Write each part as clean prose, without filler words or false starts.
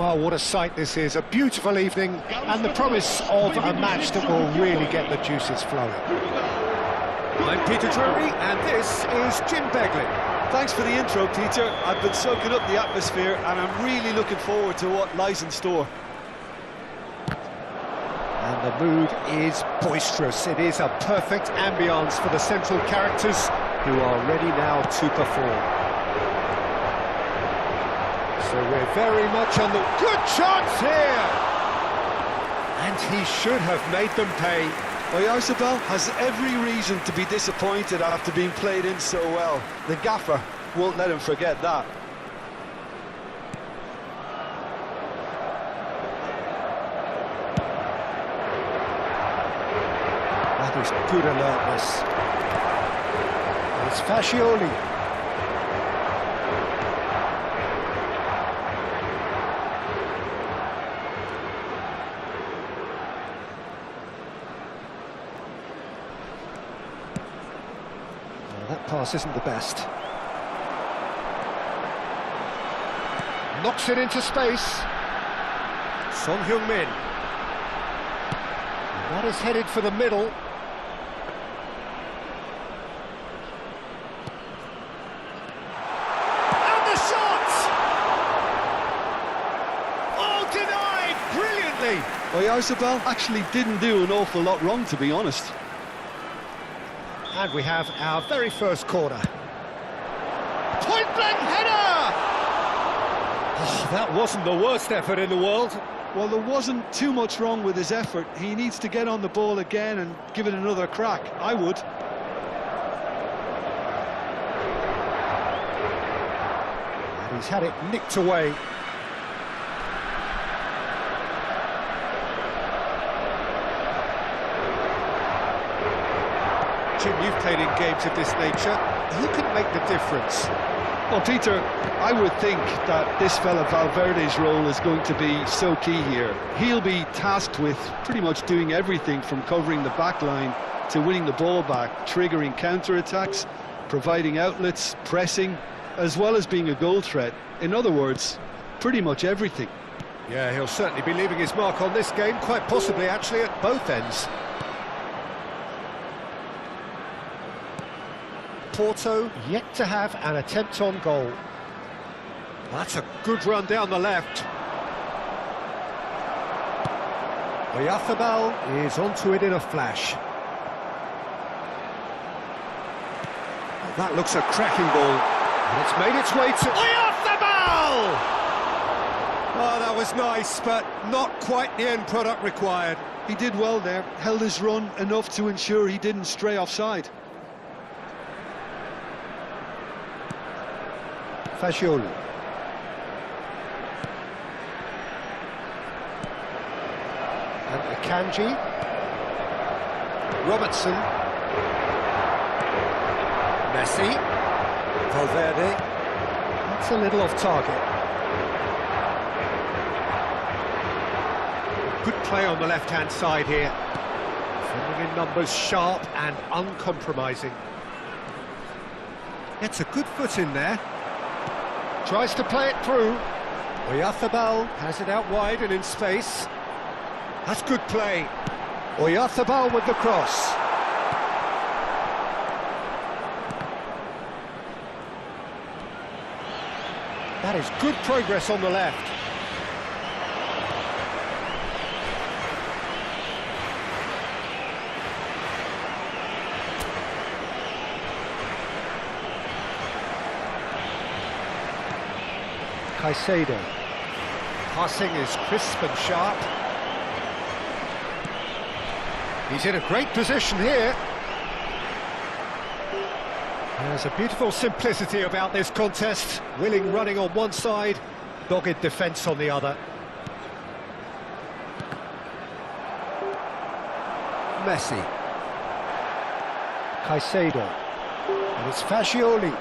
Well, what a sight this is, a beautiful evening and the promise of a match that will really get the juices flowing. I'm Peter Drury and this is Jim Begley. Thanks for the intro, Peter. I've been soaking up the atmosphere and I'm really looking forward to what lies in store. And the mood is boisterous. It is a perfect ambience for the central characters who are ready now to perform. So we're very much on the good chance here. And he should have made them pay. Oyarzabal has every reason to be disappointed after being played in so well. The gaffer won't let him forget that. That is good alertness. It's Fascioli. That pass isn't the best. Knocks it into space. Son Heung-min. That is headed for the middle. And the shot! Oh, denied brilliantly! Oyarzabal actually didn't do an awful lot wrong, to be honest. And we have our very first corner. Point-blank header! Oh, that wasn't the worst effort in the world. Well, there wasn't too much wrong with his effort. He needs to get on the ball again and give it another crack. I would. And he's had it nicked away. Jim, you've played in games of this nature. Who can make the difference? Well, Peter, I would think that this fella Valverde's role is going to be so key here. He'll be tasked with pretty much doing everything from covering the back line to winning the ball back, triggering counter-attacks, providing outlets, pressing, as well as being a goal threat. In other words, pretty much everything. Yeah, he'll certainly be leaving his mark on this game, quite possibly actually at both ends. Porto yet to have an attempt on goal. That's a good run down the left. Oyarzabal is onto it in a flash. That looks a cracking ball. And it's made its way to Oyarzabal! Oh, that was nice, but not quite the end product required. He did well there, held his run enough to ensure he didn't stray offside. Fascioli. And Akanji. Robertson. Messi. Valverde. That's a little off target. Good play on the left-hand side here. Filling in numbers sharp and uncompromising. Gets a good foot in there. Tries to play it through. Oyarzabal has it out wide and in space. That's good play. Oyarzabal with the cross. That is good progress on the left. Caicedo. Passing is crisp and sharp. He's in a great position here. There's a beautiful simplicity about this contest. Willing running on one side, dogged defence on the other. Messi. Caicedo. And it's Fascioli.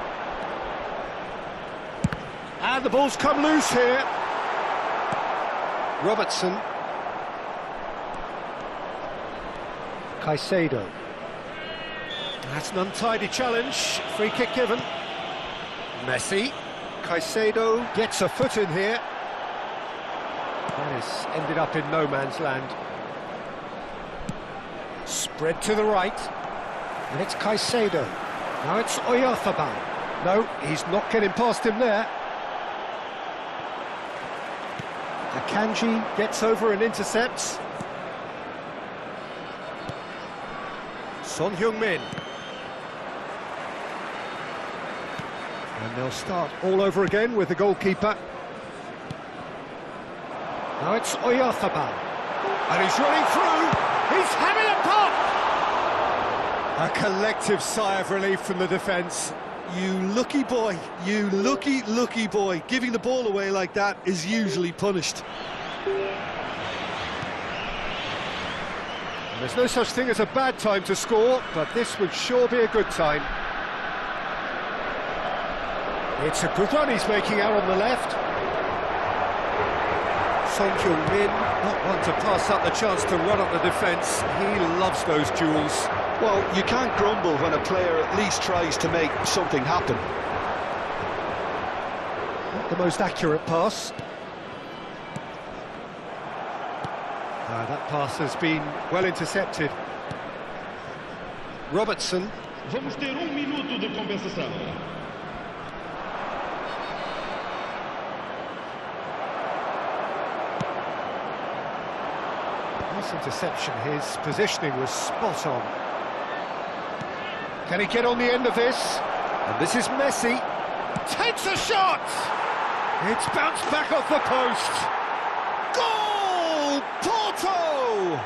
And the ball's come loose here. Robertson. Caicedo. That's an untidy challenge. Free kick given. Messi. Caicedo gets a foot in here. This ended up in no man's land. Spread to the right. And it's Caicedo. Now it's Oyarzabal. No, he's not getting past him there. Akanji gets over and intercepts. Son Heung-min. And they'll start all over again with the goalkeeper. Now it's Oyarzabal. And he's running through. He's having a pop! A collective sigh of relief from the defence. You lucky boy, you lucky boy. Giving the ball away like that is usually punished. There's no such thing as a bad time to score, but this would sure be a good time. It's a good run he's making out on the left. Son Heung-min, not one to pass up the chance to run up the defence. He loves those duels. Well, you can't grumble when a player at least tries to make something happen. Not the most accurate pass. That pass has been well intercepted. Robertson. Vamos ter minuto de compensação. Nice interception. His positioning was spot on. Can he get on the end of this? And this is Messi. Takes a shot! It's bounced back off the post. Goal! Porto!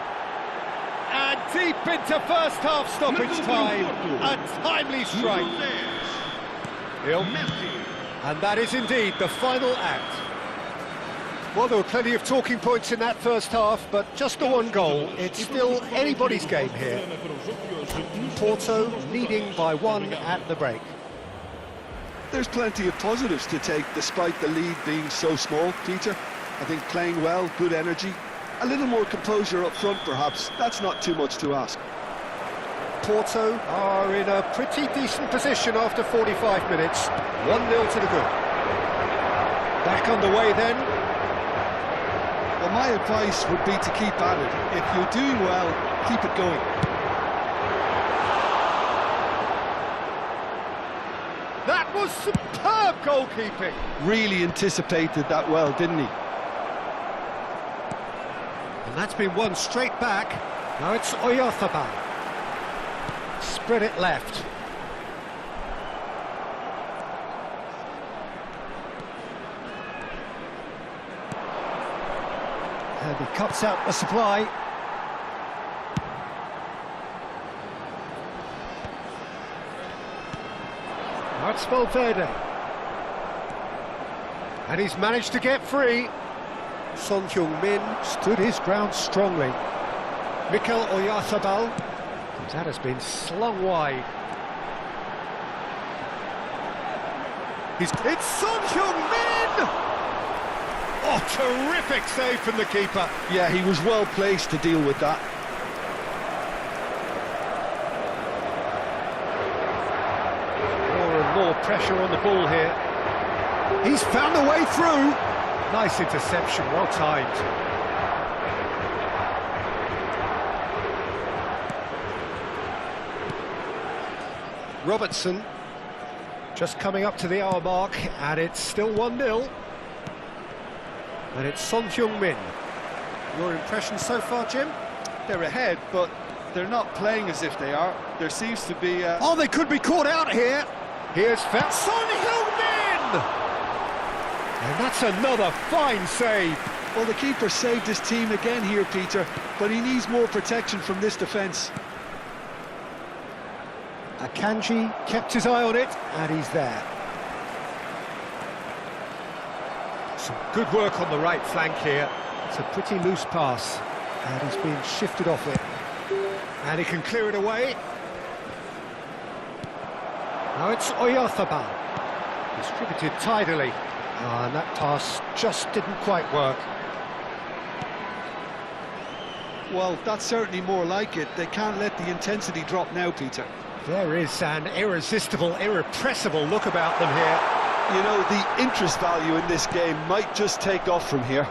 And deep into first half stoppage time. A timely strike. And that is indeed the final act. Well, there were plenty of talking points in that first half, but just the one goal. It's still anybody's game here. Porto leading by 1 at the break. There's plenty of positives to take despite the lead being so small, Peter. I think playing well, good energy, a little more composure up front perhaps. That's not too much to ask. Porto are in a pretty decent position after 45 minutes. 1-0 to the good. Back underway then. Well, my advice would be to keep at it. If you're doing well, keep it going. That was superb goalkeeping. Really anticipated that well, didn't he? And that's been won straight back. Now it's Oyarzabal. Spread it left. And he cuts out the supply. That's Valverde. And he's managed to get free. Son Heung-min stood his ground strongly. Mikel Oyarzabal. That has been slung wide. It's Son Heung-min! Oh, terrific save from the keeper. Yeah, he was well placed to deal with that. More and more pressure on the ball here. He's found a way through. Nice interception, well timed. Robertson just coming up to the hour mark, and it's still 1-0. And it's Son Heung-min. Your impression so far, Jim? They're ahead, but they're not playing as if they are. There seems to be a... Oh, they could be caught out here. Here's Son Heung-min! And that's another fine save. Well, the keeper saved his team again here, Peter, but he needs more protection from this defence. Akanji kept his eye on it, and he's there. Some good work on the right flank here. It's a pretty loose pass, and he's being shifted off it. And he can clear it away. Now it's Oyarzabal. Distributed tidily. And that pass just didn't quite work. Well, that's certainly more like it. They can't let the intensity drop now, Peter. There is an irresistible, irrepressible look about them here. You know, the interest value in this game might just take off from here.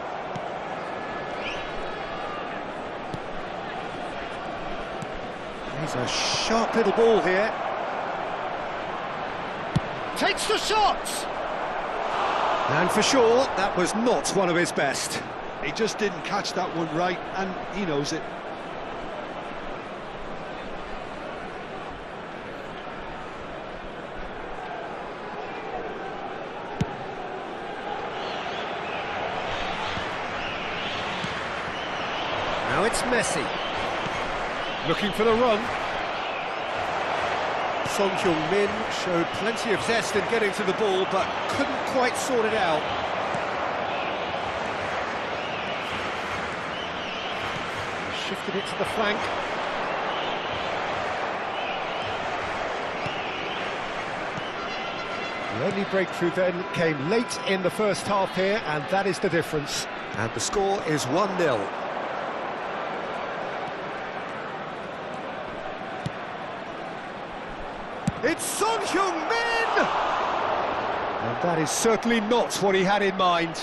He's a sharp little ball here. Takes the shot! And for sure, that was not one of his best. He just didn't catch that one right, and he knows it. Now it's Messi. Looking for the run. Son Heung-min showed plenty of zest in getting to the ball, but couldn't quite sort it out. Shifted it to the flank. The only breakthrough then came late in the first half here, and that is the difference. And the score is 1-0. It's Son Heung-min! And that is certainly not what he had in mind.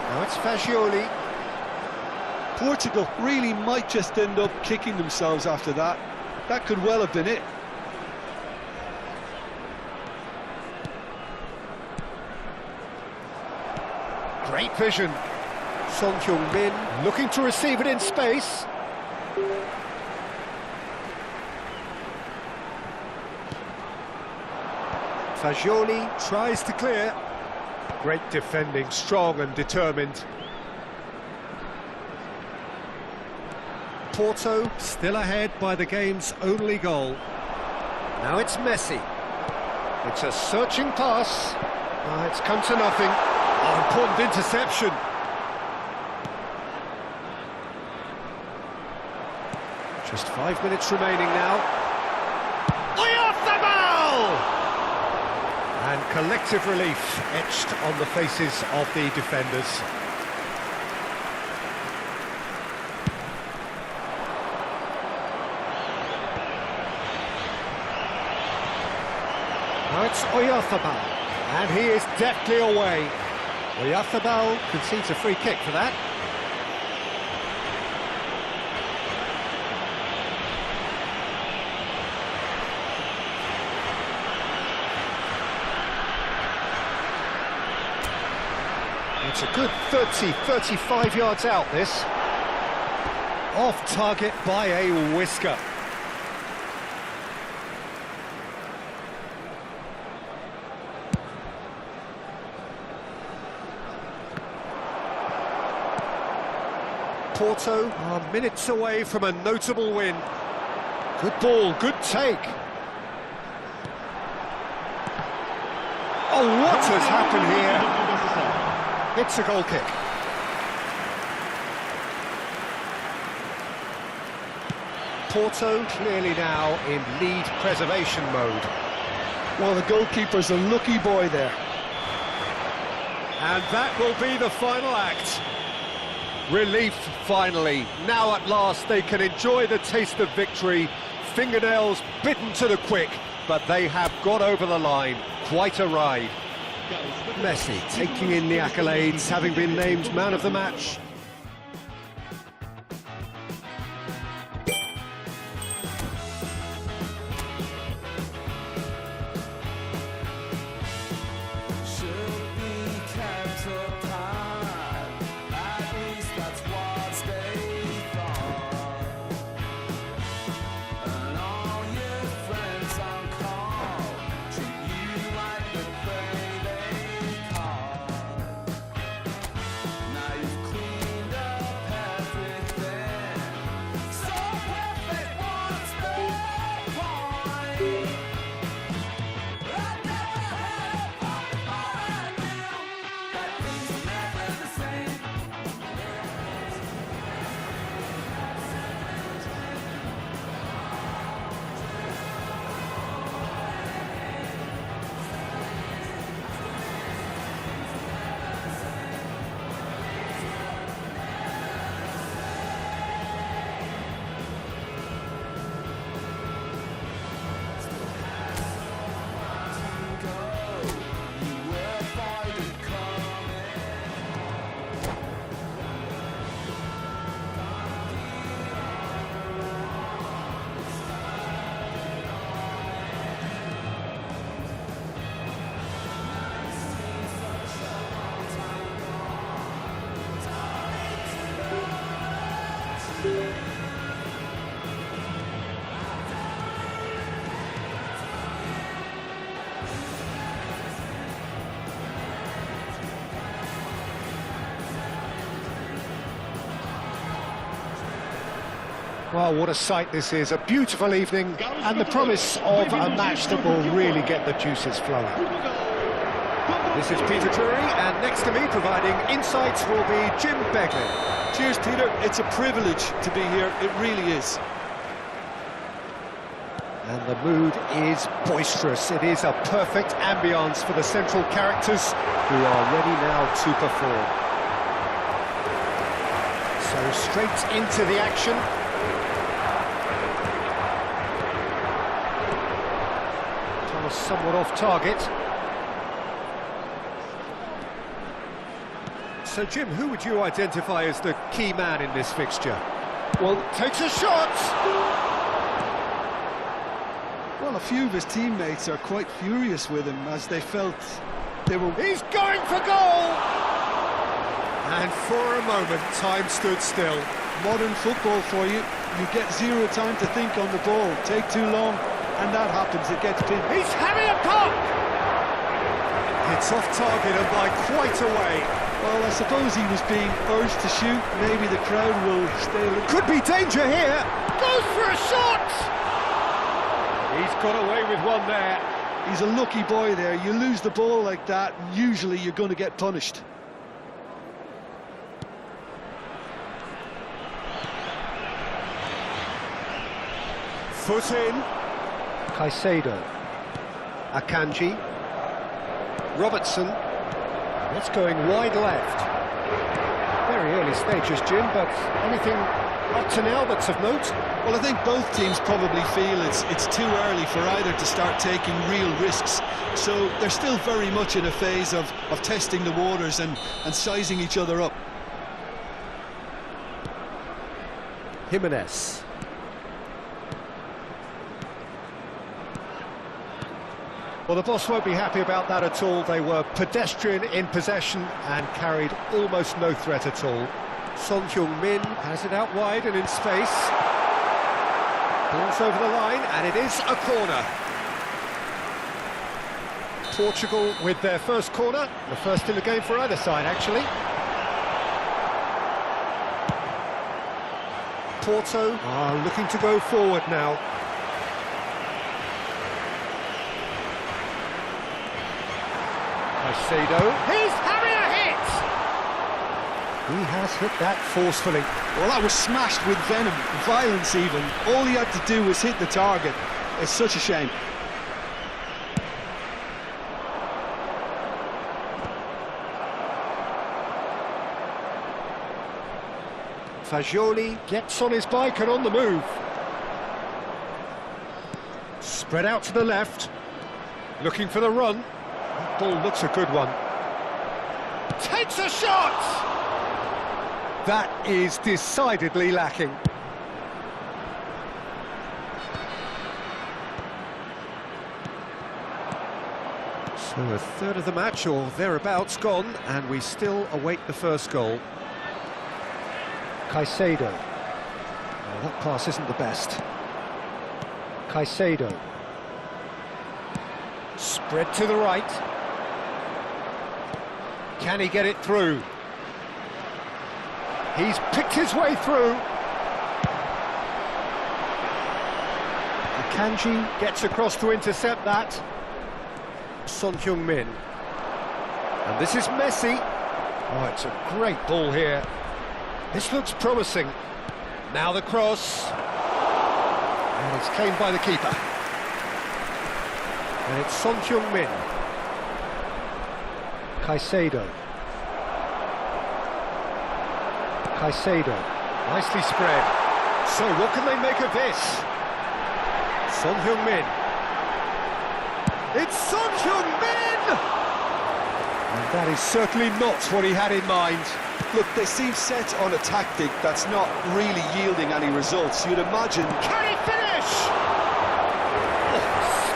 Now it's Fagioli. Portugal really might just end up kicking themselves after that. That could well have been it. Great vision. Son Heung-min looking to receive it in space. Fagioli tries to clear. Great defending, strong and determined. Porto still ahead by the game's only goal. Now it's Messi. It's a searching pass. It's come to nothing. Oh, important interception. Just 5 minutes remaining now. Oyarzabal! And collective relief etched on the faces of the defenders. Now it's Oyarzabal, and he is deftly away. Oyarzabal concedes a free kick for that. It's a good 35 yards out, this. Off target by a whisker. Porto are minutes away from a notable win. Good ball, good take. Oh, what has happened here? It's a goal kick. Porto clearly now in lead preservation mode. Well, the goalkeeper's a lucky boy there. And that will be the final act. Relief, finally. Now at last they can enjoy the taste of victory. Fingernails bitten to the quick, but they have got over the line. Quite a ride. Messi taking in the accolades, having been named man of the match. Well, what a sight this is, a beautiful evening, and the promise of a match that will really get the juices flowing. This is Peter Drury, and next to me providing insights will be Jim Beglin. Cheers, Peter. It's a privilege to be here. It really is. And the mood is boisterous. It is a perfect ambience for the central characters who are ready now to perform. So straight into the action. Pass somewhat off target. So Jim, who would you identify as the key man in this fixture? Well, takes a shot! Well, a few of his teammates are quite furious with him as they felt they were... He's going for goal! And for a moment, time stood still. Modern football for you. You get zero time to think on the ball. Take too long, and that happens. It gets pinned. He's having a pop! It's off target and by quite a way. Well, I suppose he was being urged to shoot. Maybe the crowd will stay a little... Could be danger here. Goes for a shot! He's got away with one there. He's a lucky boy there. You lose the ball like that, and usually you're going to get punished. Foot in. Caicedo. Akanji. Robertson. That's going wide left. Very early stages, Jim, but anything up to now that's of note? Well, I think both teams probably feel it's too early for either to start taking real risks. So they're still very much in a phase of testing the waters and sizing each other up. Jimenez. Well, the boss won't be happy about that at all. They were pedestrian in possession and carried almost no threat at all. Son Heung-min has it out wide and in space. Ball's over the line, and it is a corner. Portugal with their first corner, the first in the game for either side, actually. Porto are looking to go forward now. Caicedo. He's having a hit! He has hit that forcefully. Well, that was smashed with venom, violence even. All he had to do was hit the target. It's such a shame. Fagioli gets on his bike and on the move. Spread out to the left. Looking for the run. That ball looks a good one. Takes a shot! That is decidedly lacking. So a third of the match or thereabouts gone, and we still await the first goal. Caicedo. Well, that pass isn't the best. Caicedo. Spread to the right. Can he get it through? He's picked his way through. Akanji gets across to intercept that. Son Heung-min. And this is Messi. Oh, it's a great ball here. This looks promising. Now the cross. And it's claimed by the keeper. And it's Son Heung-min. Caicedo. Caicedo. Nicely spread. So what can they make of this? Son Heung-min. It's Son Heung-min! And that is certainly not what he had in mind. Look, they seem set on a tactic that's not really yielding any results. You'd imagine... Can he finish?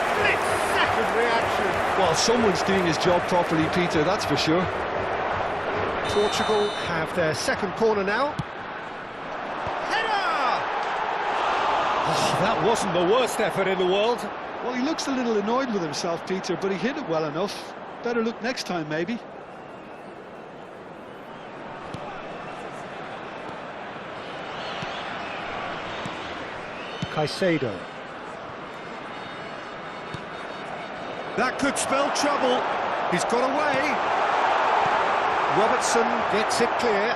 Split-second reaction. Well, someone's doing his job properly, Peter, that's for sure. Portugal have their second corner now. Header! Oh, that wasn't the worst effort in the world. Well, he looks a little annoyed with himself, Peter, but he hit it well enough. Better look next time, maybe. Caicedo. That could spell trouble. He's got away. Robertson gets it clear.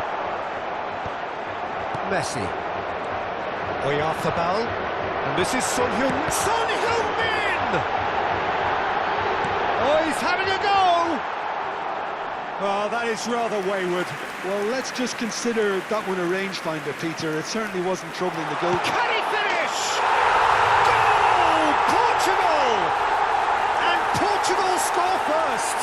Messi. Oyarzabal. And this is Son Heung-min! Oh, he's having a go! Oh, that is rather wayward. Well, let's just consider that one a rangefinder, Peter. It certainly wasn't troubling the goal. Can he finish? Goal! Portugal! And Portugal score first!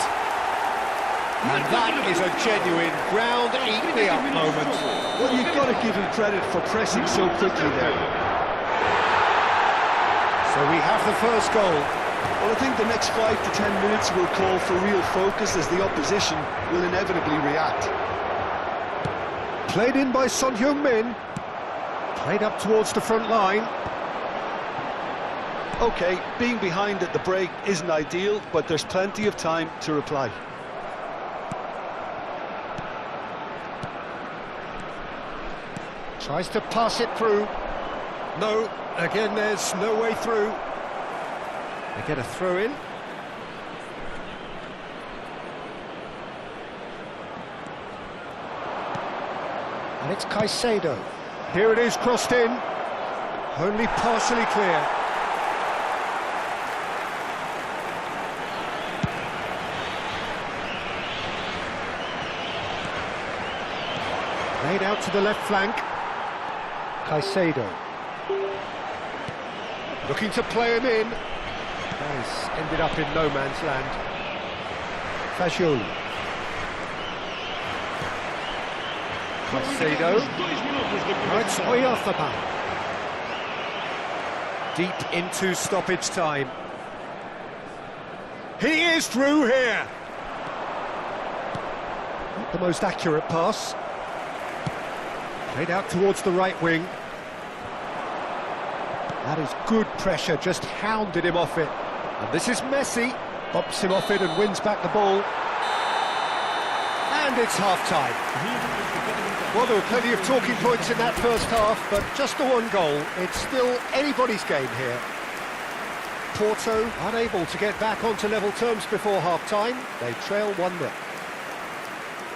And that is a genuine ground-eat-me-up moment. Well, you've got to give him credit for pressing so quickly there. So we have the first goal. Well, I think the next 5 to 10 minutes will call for real focus as the opposition will inevitably react. Played in by Son Heung-min. Played up towards the front line. OK, being behind at the break isn't ideal, but there's plenty of time to reply. Tries to pass it through. No, again, there's no way through. They get a throw in. And it's Caicedo. Here it is, crossed in. Only partially clear. Laid out to the left flank. Caicedo. Looking to play him in. Nice. Ended up in no man's land. Fagioli. Caicedo. Now it's Oyarzabal. Deep into stoppage time. He is through here. Not the most accurate pass. Played out towards the right wing. That is good pressure, just hounded him off it. And this is Messi. Bumps him off it and wins back the ball. And it's half-time. Well, there were plenty of talking points in that first half, but just the one goal. It's still anybody's game here. Porto unable to get back onto level terms before half-time. They trail 1-0.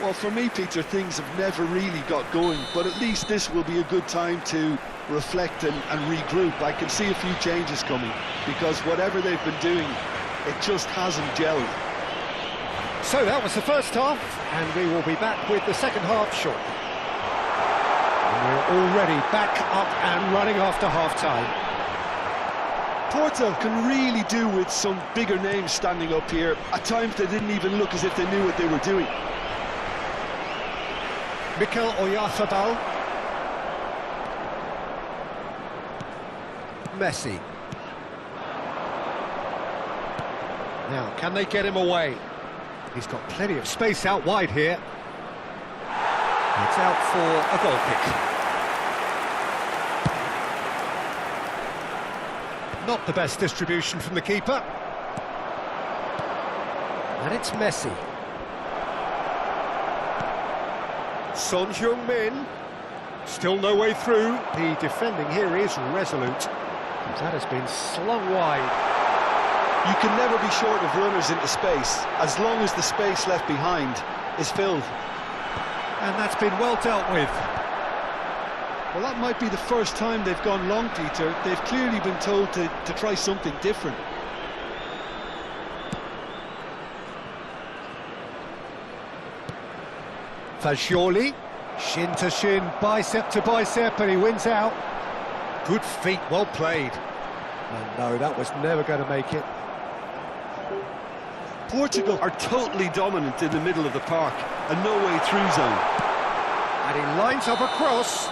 Well, for me, Peter, things have never really got going, but at least this will be a good time to reflect and regroup. I can see a few changes coming, because whatever they've been doing, it just hasn't gelled. So that was the first half, and we will be back with the second half shortly. And we're already back up and running after half-time. Porto can really do with some bigger names standing up here. At times they didn't even look as if they knew what they were doing. Mikel Oyarzabal. Messi. Now, can they get him away? He's got plenty of space out wide here. It's out for a goal kick. Not the best distribution from the keeper. And it's Messi. Son Heung-min. Still no way through. The defending here is resolute. That has been slung wide. You can never be short of runners into space, as long as the space left behind is filled. And that's been well dealt with. Well, that might be the first time they've gone long, Peter. They've clearly been told to try something different. Fagioli, shin to shin, bicep to bicep, and he wins out. Good feet, well played. And no, that was never going to make it. Portugal are totally dominant in the middle of the park, a no-way-through zone. And he lines up a cross.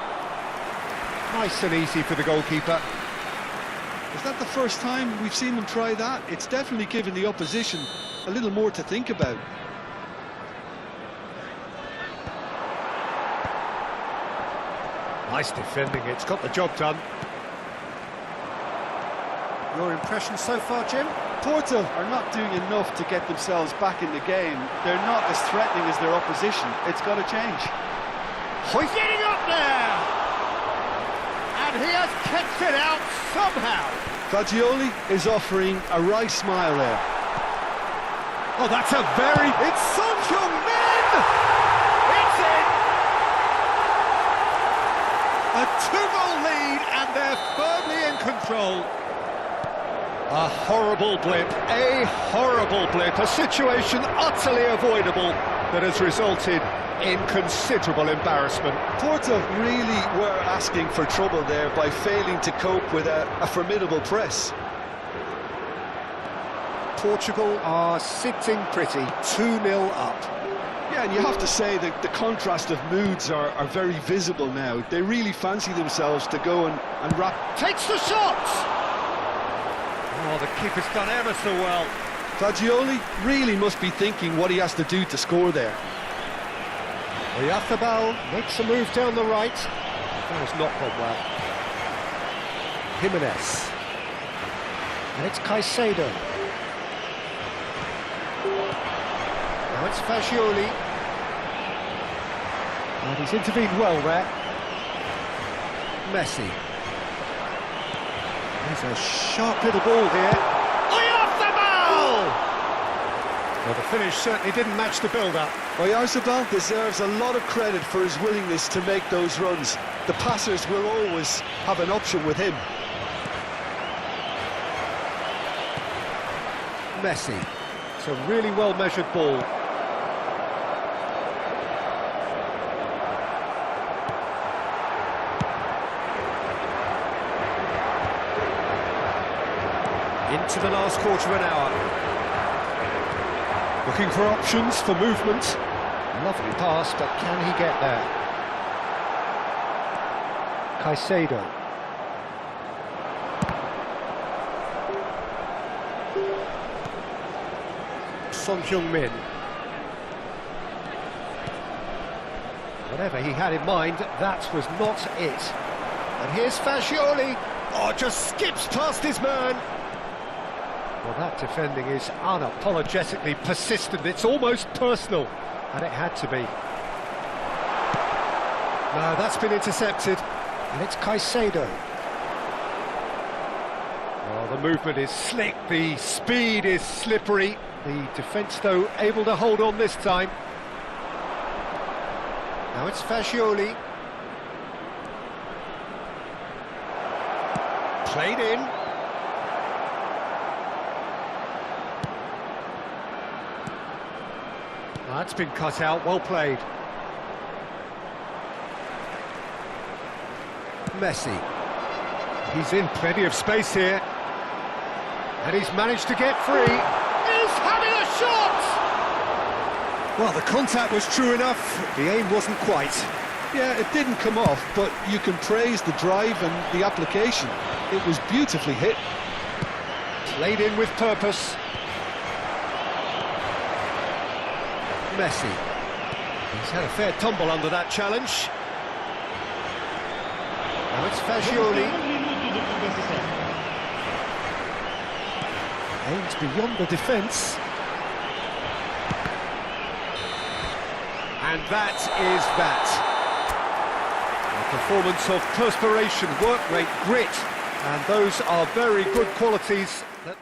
Nice and easy for the goalkeeper. Is that the first time we've seen them try that? It's definitely given the opposition a little more to think about. Nice defending, it's got the job done. Your impression so far, Jim? Porto are not doing enough to get themselves back in the game. They're not as threatening as their opposition. It's got to change. Getting up there! And he has kept it out somehow. Fagioli is offering a wry smile there. Oh, that's a very... It's Son Heung-min! It's in! A 2-goal lead, and they're firmly in control. A horrible blip, a situation utterly avoidable that has resulted in considerable embarrassment. Porto really were asking for trouble there by failing to cope with a formidable press. Portugal are sitting pretty, 2-0 up. Yeah, and you have to say that the contrast of moods are very visible now. They really fancy themselves to go and wrap. Takes the shot! Oh, the keeper's done ever so well. Fagioli really must be thinking what he has to do to score there. Oyarzábal makes a move down the right. That has not gone well. Jimenez. And it's Caicedo. Now it's Fagioli. And he's intervened well there. Messi. There's a sharp little ball here. Oyarzábal! Well, the finish certainly didn't match the build-up. Oyarzábal deserves a lot of credit for his willingness to make those runs. The passers will always have an option with him. Messi. It's a really well-measured ball. Into the last quarter of an hour. Looking for options for movement. Lovely pass, but can he get there? Caicedo. Son Heung-min. Whatever he had in mind, that was not it. And here's Fagioli. Oh, just skips past his man. Well, that defending is unapologetically persistent. It's almost personal, and it had to be. No, that's been intercepted, and it's Caicedo. Well, the movement is slick, the speed is slippery. The defence, though, able to hold on this time. Now it's Fagioli. Played in. That's been cut out, well played. Messi. He's in plenty of space here. And he's managed to get free. He's having a shot! Well, the contact was true enough, the aim wasn't quite. Yeah, it didn't come off, but you can praise the drive and the application. It was beautifully hit. Played in with purpose. Messi. He's had a fair tumble under that challenge. Now it's Fagioli. Aims beyond the defence. And that is that. A performance of perspiration, work rate, grit, and those are very good qualities that